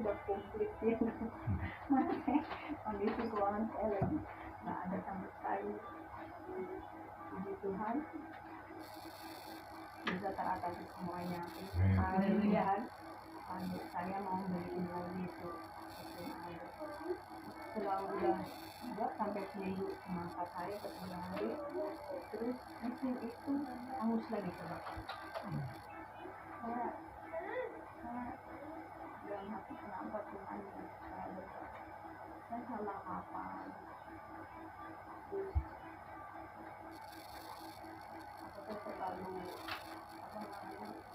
udah komplit ya. Kondisi keuangan saya lagi nggak ada sama sekali. Puji Tuhan bisa teratasi semuanya. Haleluya. Saya mau beli mobil itu setelah udah buat sampai seminggu mengangkat saya ke 3 hari, terus mesin itu hangus lagi terbakar. Saya dalam hati, kenapa Tuhan saya berkata saya salah apa? Terus apakah terlalu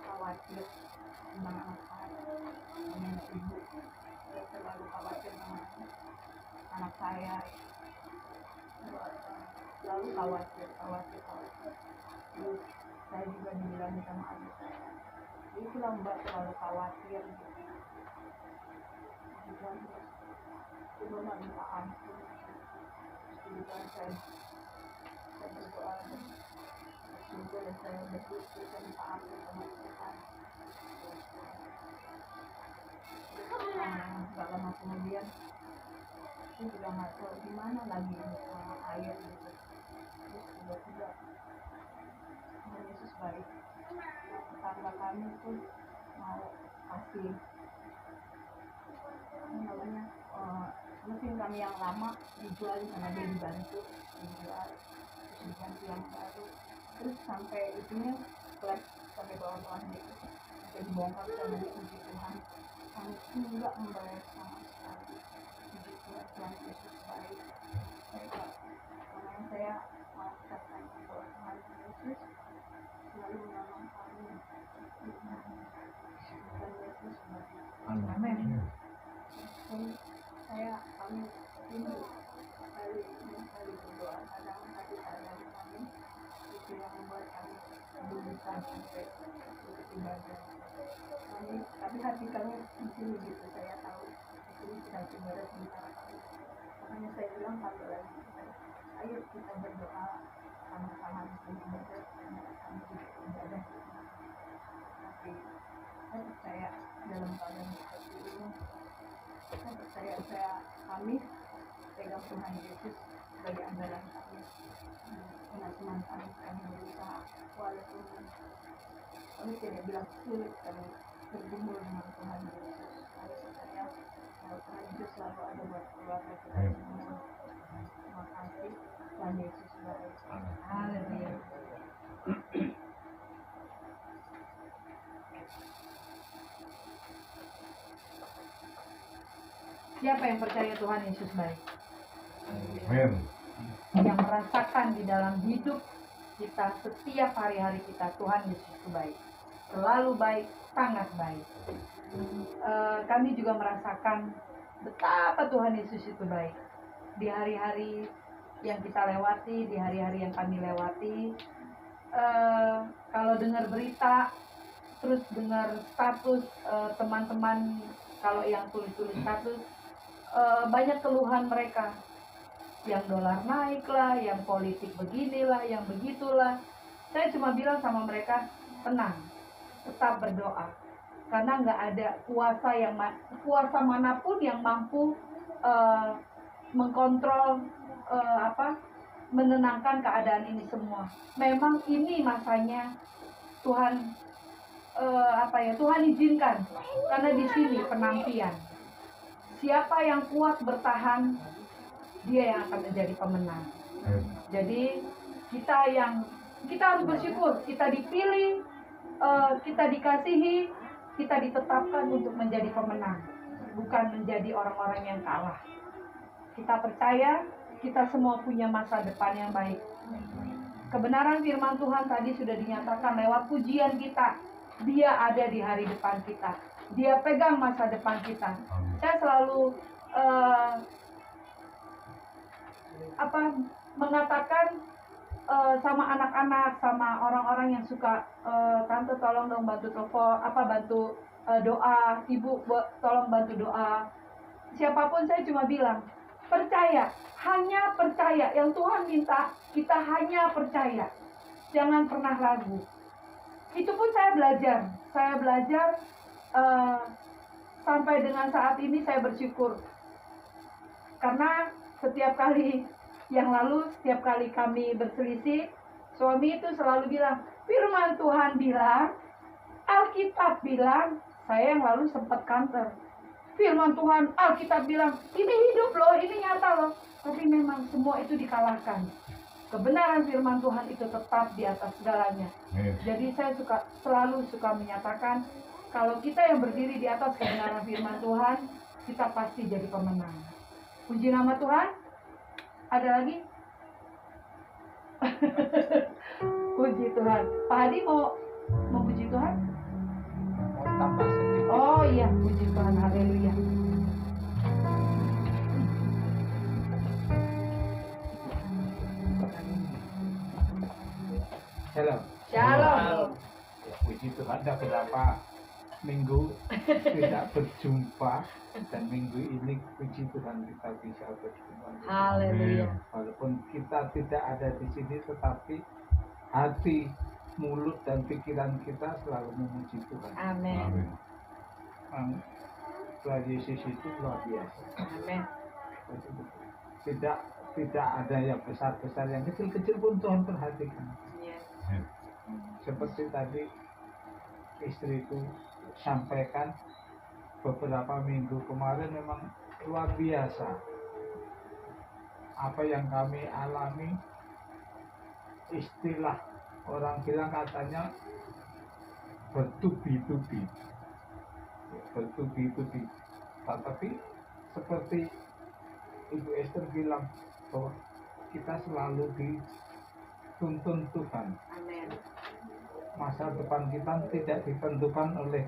khawatir tentang anak saya, dengan ibu? Saya terlalu khawatir sama anak saya, selalu khawatir. Terus saya juga dibilang sama adik saya, itulah Mbak terlalu khawatir. Dan coba Mbak minta ampun. Juga saya berdoa juga, dan saya berdoa saya minta ampun sama Tuhan. Gak lama kemudian saya juga nggak tahu gimana lagi air gitu. Terus tiba-tiba Tuhan Yesus baik. Tetangga kami pun mau kasih namanya mesin kami yang lama dijual sama dia, dibantu dijual, terus diganti yang baru, terus sampai itunya kelas sampai bawah-bawah gitu, sampai dibongkar sama dia. Puji Tuhan, kami enggak membayar sama sekali. Puji Tuhan, Tuhan Yesus baik. Saya mau katakan bahwa Tuhan Yesus selalu menolong kami. Tuhan Yesus baik. Amin. Kami ini kali berdoa, kadang hati saya kami itu yang membuat kami bisa sampai beribadah. Tapi hati kami di sini gitu, saya tahu di sini sedang ibadah sementara kami. Makanya saya bilang kalau lagi ayo kita berdoa sama-sama di sini ibadah, kami juga ibadah. Tapi saya percaya dalam keadaan seperti ini, saya percaya kami pegang Tuhan Yesus sebagai andalan kami. Teman-teman kami berusaha, walaupun kami tidak bilang sulit, kami bergumul dengan Tuhan Yesus. Saya percaya bahwa Tuhan Yesus selalu ada buat keluarga kita semua. Terima kasih, Tuhan Yesus baik. Haleluya. Siapa yang percaya Tuhan Yesus baik? Amin. Yang merasakan di dalam hidup kita setiap hari-hari kita, Tuhan Yesus itu baik, selalu baik, sangat baik. Kami juga merasakan betapa Tuhan Yesus itu baik di hari-hari yang kita lewati, di hari-hari yang kami lewati. Kalau dengar berita, terus dengar status teman-teman, kalau yang tulis-tulis status, banyak keluhan mereka, yang dolar naik lah, yang politik beginilah, yang begitulah. Saya cuma bilang sama mereka, tenang, tetap berdoa, karena nggak ada kuasa manapun yang mampu mengkontrol menenangkan keadaan ini semua. Memang ini masanya Tuhan Tuhan izinkan, karena di sini penantian. Siapa yang kuat bertahan, dia yang akan menjadi pemenang. Jadi kita harus bersyukur, kita dipilih, kita dikasihi, kita ditetapkan untuk menjadi pemenang, bukan menjadi orang-orang yang kalah. Kita percaya kita semua punya masa depan yang baik. Kebenaran firman Tuhan tadi sudah dinyatakan lewat pujian kita. Dia ada di hari depan kita. Dia pegang masa depan kita. Saya selalu mengatakan sama anak-anak, sama orang-orang yang suka, tante tolong dong bantu telepon, bantu doa, ibu tolong bantu doa. Siapapun saya cuma bilang, percaya, hanya percaya. Yang Tuhan minta kita hanya percaya, jangan pernah ragu. Itu pun saya belajar sampai dengan saat ini saya bersyukur. Karena setiap kali yang lalu, setiap kali kami berselisih, suami itu selalu bilang, firman Tuhan bilang, Alkitab bilang. Saya yang lalu sempat counter, firman Tuhan, Alkitab bilang, ini hidup loh, ini nyata loh. Tapi memang semua itu dikalahkan. Kebenaran firman Tuhan itu tetap di atas segalanya. Jadi saya selalu suka menyatakan, kalau kita yang berdiri di atas kebenaran firman Tuhan, kita pasti jadi pemenang. Puji nama Tuhan. Ada lagi? Puji Tuhan. Pak Hadi mau puji Tuhan? Mau tambah sedikit. Oh iya, puji Tuhan. Haleluya. Shalom. Shalom. Ya, puji Tuhan, dah berapa minggu tidak berjumpa, dan minggu ini puji Tuhan kita bisa berjumpa. Haleluya. Walaupun kita tidak ada di sini, tetapi hati, mulut dan pikiran kita selalu memuji Tuhan. Amin. Tuhan Yesus itu luar biasa. Amin. Tidak ada yang besar-besar, yang kecil-kecil pun Tuhan perhatikan. Yes. Seperti tadi istriku sampaikan beberapa minggu kemarin, memang luar biasa apa yang kami alami. Istilah orang bilang katanya bertubi-tubi, tetapi seperti Ibu Esther bilang bahwa kita selalu dituntun Tuhan. Amin. Masa depan kita tidak ditentukan oleh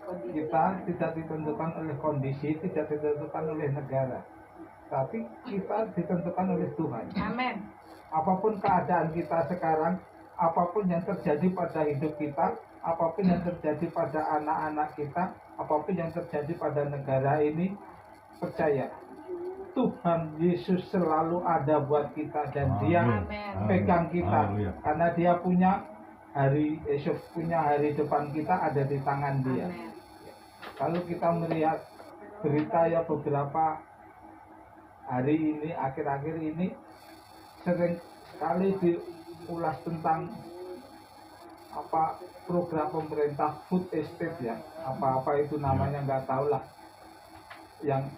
Kondisi. kita, tidak ditentukan oleh kondisi, tidak ditentukan oleh negara, tapi kita ditentukan oleh Tuhan. Amin. Apapun keadaan kita sekarang, apapun yang terjadi pada hidup kita, apapun yang terjadi pada anak-anak kita, apapun yang terjadi pada negara ini, percaya Tuhan Yesus selalu ada buat kita, dan Dia Amin. pegang kita. Haleluya. Karena Dia punya hari esok, punya hari depan kita ada di tangan Dia. Amin. Kalau kita melihat berita ya beberapa hari ini, akhir-akhir ini, sering sekali diulas tentang apa program pemerintah food estate, ya, apa itu namanya, nggak tahu lah. Yang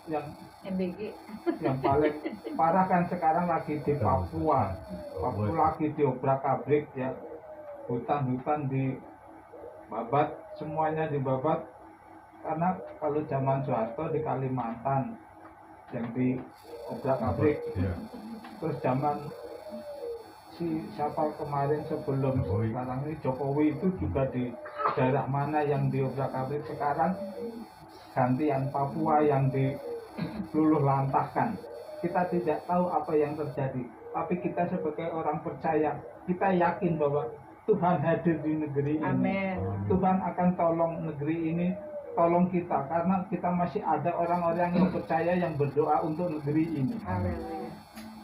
MBG. yang paling parah kan sekarang lagi di Papua lagi diobrak-abrik, ya, hutan-hutan dibabat, semuanya dibabat. Karena kalau zaman Soeharto di Kalimantan yang diobrak-abrik, terus zaman siapa kemarin sebelum sekarang ini, Jokowi itu juga di daerah mana yang diobrak-abrik. Sekarang gantian Papua yang diluluh lantahkan. Kita tidak tahu apa yang terjadi, tapi kita sebagai orang percaya, kita yakin bahwa Tuhan hadir di negeri ini. Amin. Tuhan akan tolong negeri ini, tolong kita, karena kita masih ada orang-orang yang percaya, yang berdoa untuk negeri ini. Haleluya.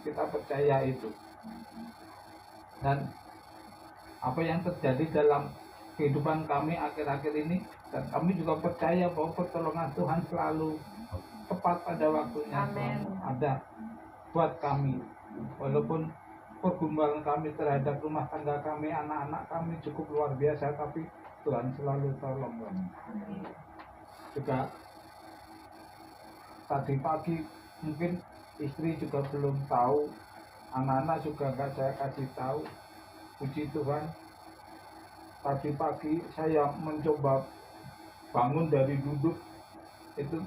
Kita percaya itu. Dan apa yang terjadi dalam kehidupan kami akhir-akhir ini, dan kami juga percaya bahwa pertolongan Tuhan selalu tepat pada waktunya. Amin. Selalu ada buat kami. Walaupun pergumulan kami terhadap rumah tangga kami, anak-anak kami cukup luar biasa, tapi Tuhan selalu tolong kami. Juga tadi pagi mungkin istri juga belum tahu, anak-anak juga nggak saya kasih tahu. Puji Tuhan, tadi pagi saya mencoba bangun dari duduk, itu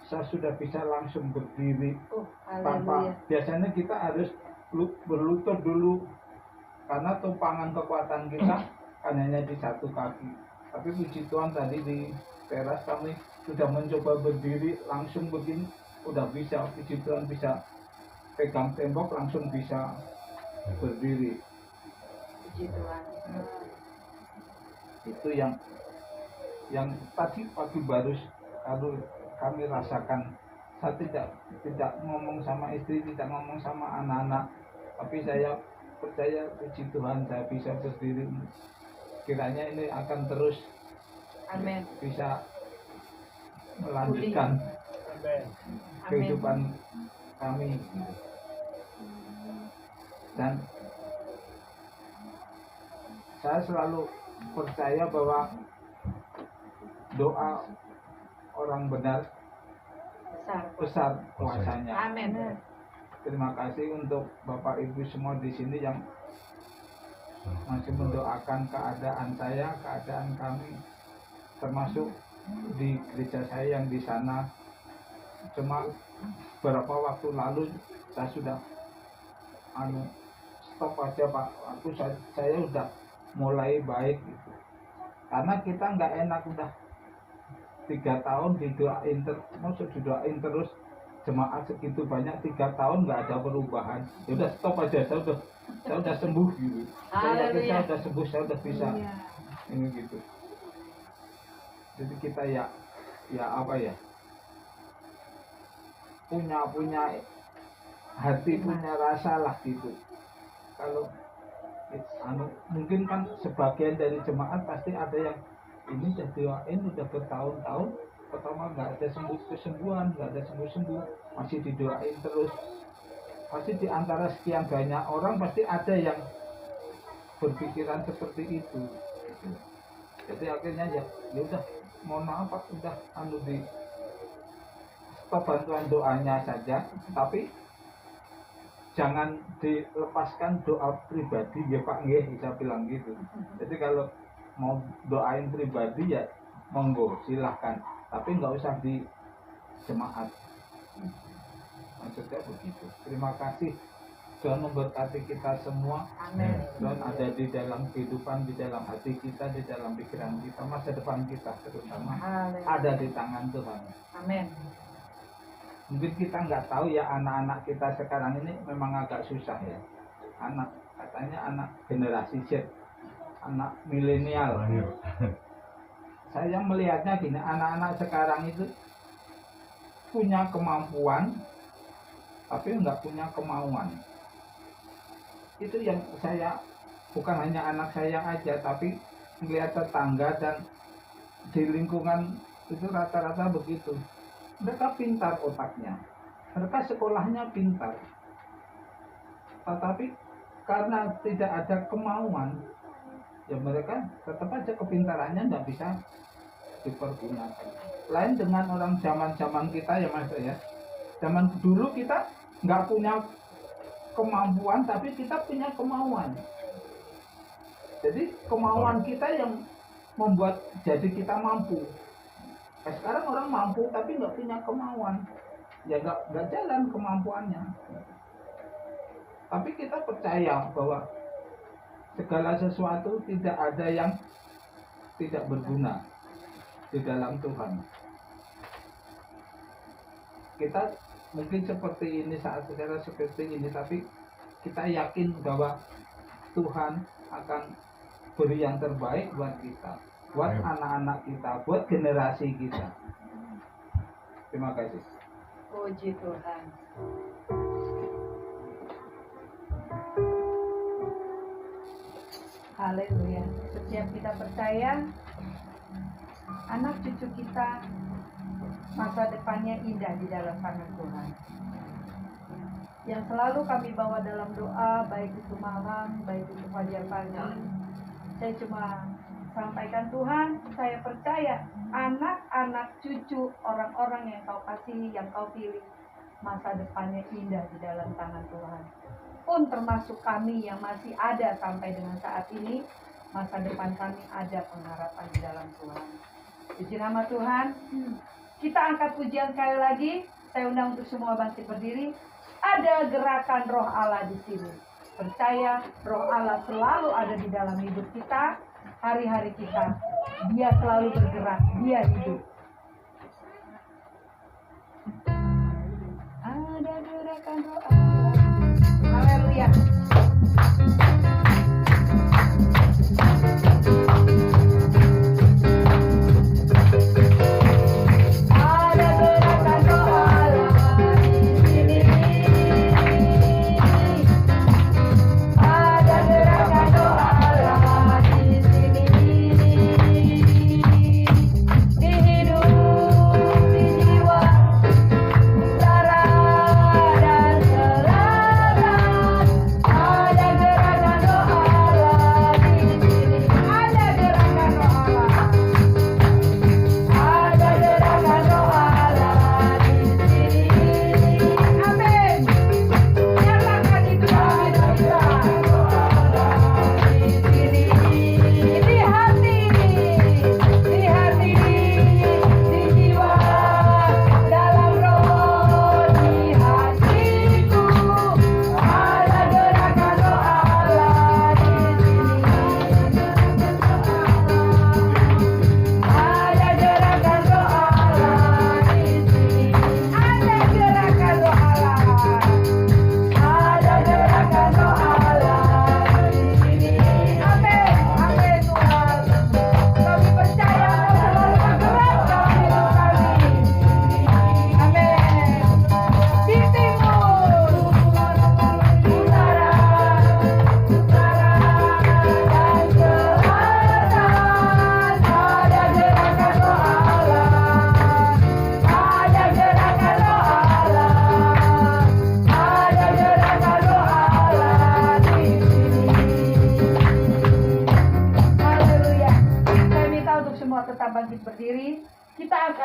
saya sudah bisa langsung berdiri. Tanpa, biasanya kita harus berlutut dulu, karena tumpangan kekuatan kita kan hanya di satu kaki. Tapi puji Tuhan, tadi di teras kami sudah mencoba berdiri langsung begini, udah bisa. Puji Tuhan, bisa pegang tembok langsung bisa berdiri. Puji Tuhan. Itu yang tadi pagi baru kalau kami rasakan. Saya tidak ngomong sama istri, tidak ngomong sama anak-anak, tapi saya percaya, puji Tuhan, saya bisa berdiri. Kiranya ini akan terus, Amin. bisa melanjutkan kehidupan kami. Dan saya selalu percaya bahwa doa orang benar besar kuasanya. Amin. Terima kasih untuk Bapak Ibu semua di sini yang masih mendoakan keadaan saya, keadaan kami, termasuk di gereja saya yang di sana. Cuma beberapa waktu lalu saya sudah stop aja Pak. Saya udah mulai baik gitu. Karena kita nggak enak udah 3 tahun didoain terus jemaat segitu banyak 3 tahun nggak ada perubahan. Ya udah stop aja, saya udah sembuh gitu. Saya udah sembuh, saya udah bisa ini gitu. Jadi kita ya apa ya, punya hati, punya rasa lah gitu. Kalau mungkin kan sebagian dari jemaat pasti ada yang ini udah doain udah bertahun-tahun, pertama nggak ada kesembuhan, nggak ada sembuh, masih didoain terus. Pasti di antara sekian banyak orang pasti ada yang berpikiran seperti itu. Jadi akhirnya ya udah, mohon maaf Pak, udah di stop bantuan doanya saja, tapi jangan dilepaskan doa pribadi ya Pak, nggih, bisa bilang gitu. Jadi kalau mau doain pribadi ya monggo silahkan, tapi nggak usah di jemaat. Maksudnya begitu. Terima kasih, Tuhan memberkati kita semua. Amin. Tuhan ada di dalam kehidupan, di dalam hati kita, di dalam pikiran kita, masa depan kita terutama ada di tangan Tuhan. Amin. Mungkin kita nggak tahu ya, anak-anak kita sekarang ini memang agak susah ya. Katanya anak generasi Z, anak milenial. Saya melihatnya gini, anak-anak sekarang itu punya kemampuan tapi nggak punya kemauan. Itu yang saya, bukan hanya anak saya aja, tapi melihat tetangga dan di lingkungan itu rata-rata begitu. Mereka pintar otaknya, mereka sekolahnya pintar, tetapi karena tidak ada kemauan, ya mereka tetap aja kepintarannya nggak bisa dipergunakan. Lain dengan orang zaman kita ya Mas ya. Zaman dulu kita nggak punya kemampuan, tapi kita punya kemauan. Jadi kemauan kita yang membuat jadi kita mampu. Nah, sekarang orang mampu tapi nggak punya kemauan, ya nggak jalan kemampuannya. Tapi kita percaya bahwa segala sesuatu tidak ada yang tidak berguna di dalam Tuhan. Kita mungkin seperti ini, saat secara seperti ini, tapi kita yakin bahwa Tuhan akan beri yang terbaik buat kita, buat anak-anak kita, buat generasi kita. Terima kasih. Puji Tuhan. Haleluya. Setiap kita percaya anak cucu kita masa depannya indah di dalam tangan Tuhan. Yang selalu kami bawa dalam doa, baik itu malam, baik itu fajar pagi, saya cuma sampaikan, Tuhan, saya percaya anak-anak cucu orang-orang yang kau kasihi, yang kau pilih, masa depannya indah di dalam tangan Tuhan. Pun termasuk kami yang masih ada sampai dengan saat ini, masa depan kami ada pengharapan di dalam Tuhan. Puji nama Tuhan. Kita angkat pujian sekali lagi. Saya undang untuk semua bangkit berdiri. Ada gerakan Roh Allah di sini. Percaya Roh Allah selalu ada di dalam hidup kita, hari-hari kita. Dia selalu bergerak, dia hidup. Ada gerakan Roh Allah. Haleluya. Di hidup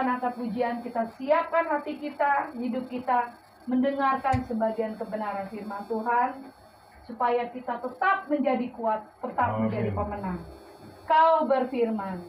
siapkan angkat pujian, kita siapkan hati kita, hidup kita, mendengarkan sebagian kebenaran firman Tuhan, supaya kita tetap menjadi kuat, tetap Amin. menjadi pemenang. Kau berfirman,